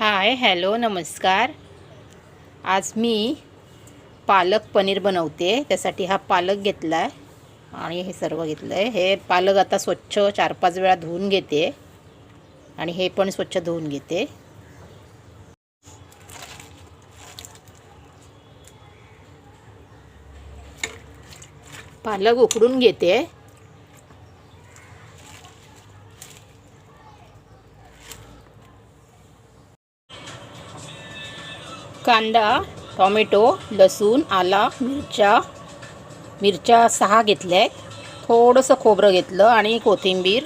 Hi hello नमस्कार. आज मी पालक पनीर बनवते. त्यासाठी हा पालक घेतला आहे आणि हे सर्व घेतलं आहे. हे पालक आता स्वच्छ 4-5 वेळा धुवून घेते आणि हे पण स्वच्छ धुवून घेते. पालक उकडून घेते. कांदा, टोमॅटो, लसूण, आला, मिरच्या 6 घेतल्या आहेत. थोडंसं खोबरं घेतलं आणि कोथिंबीर.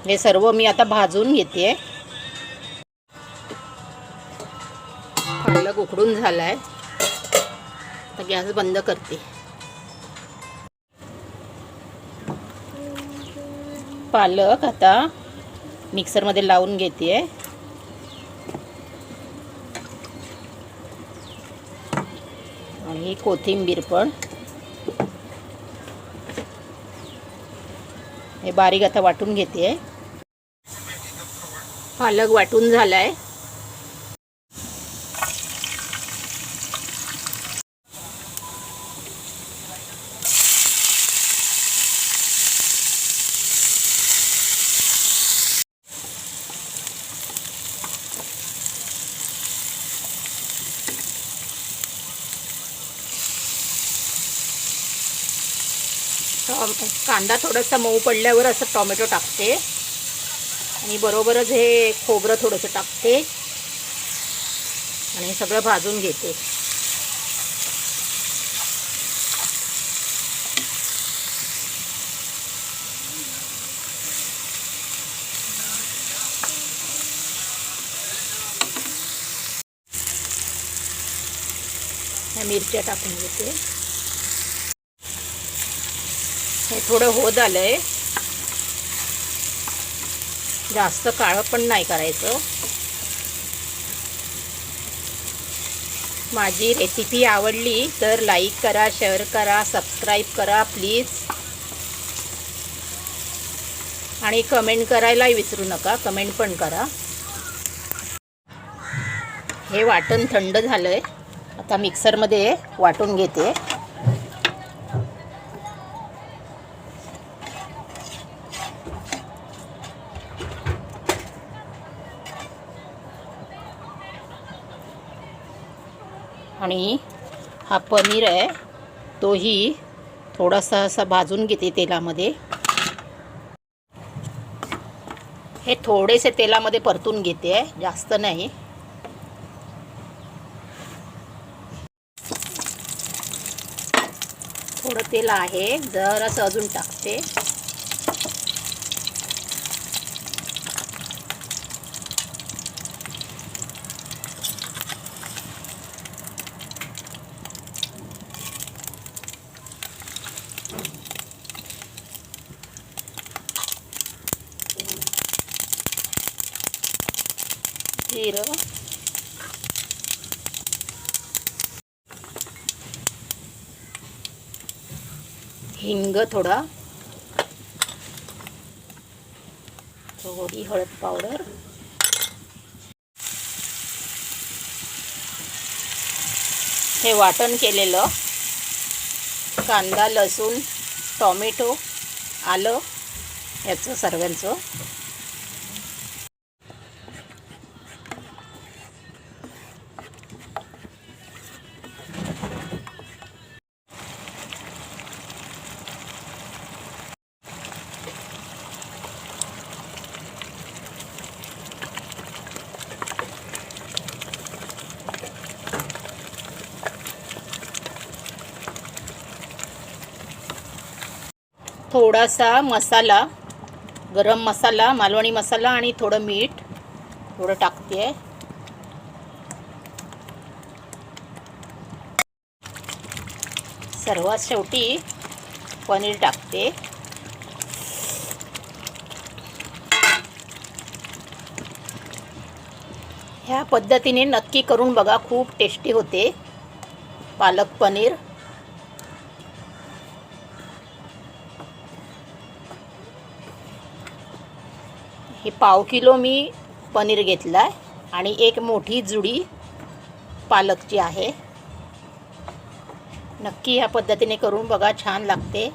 हे सर्व मी आता भाजून घेते. पालक उकडून झाला आहे. आता गॅस बंद करते. पालक आता मिक्सरमध्ये लावून घेते. आणि कोथिंबीर पण हे बारीक आता वाटून घेते. पालक वाटून झालाय. कांदा थोडासा मऊ पडल्यावर असं टोमॅटो टाकते आणि बरोबरच हे खोबरं थोडंसं टाकते आणि सगळं भाजून घेते. ह्या मिरच्या टाकून घेते. हे थोडं होत आलंय. जास्त काळं पण नाही करायचं. माझी रेसिपी आवडली तर लाईक करा, शेअर करा, सबस्क्राईब करा प्लीज. आणि कमेंट करायलाही विसरू नका. कमेंट पण करा. हे वाटण थंड झालंय. आता मिक्सरमध्ये वाटून घेते. आणि हा पनीर आहे तोही थोडासा असा भाजून घेते तेलामध्ये. हे थोडेसे तेलामध्ये परतून घेते, जास्त नाही. थोडं तेल आहे, जरासं अजून टाकते. जिरं, हिंग, थोडी हळद पावडर, हे वाटण केलेलं कांदा, लसूण, टोमॅटो, आलं याचं सर्वांचं थोडासा मसाला, गरम मसाला, मालवणी मसाला आणि थोडं मीठ थोडं टाकते. सर्वात शेवटी पनीर टाकते. ह्या पद्धतीने नक्की करून बघा. खूप टेस्टी होते पालक पनीर. हे 1/2 किलो मी पनीर घेतला आहे. आणि एक मोठी जुडी पालकची आहे. नक्की ह्या पद्धतीने करून बघा, छान लागते.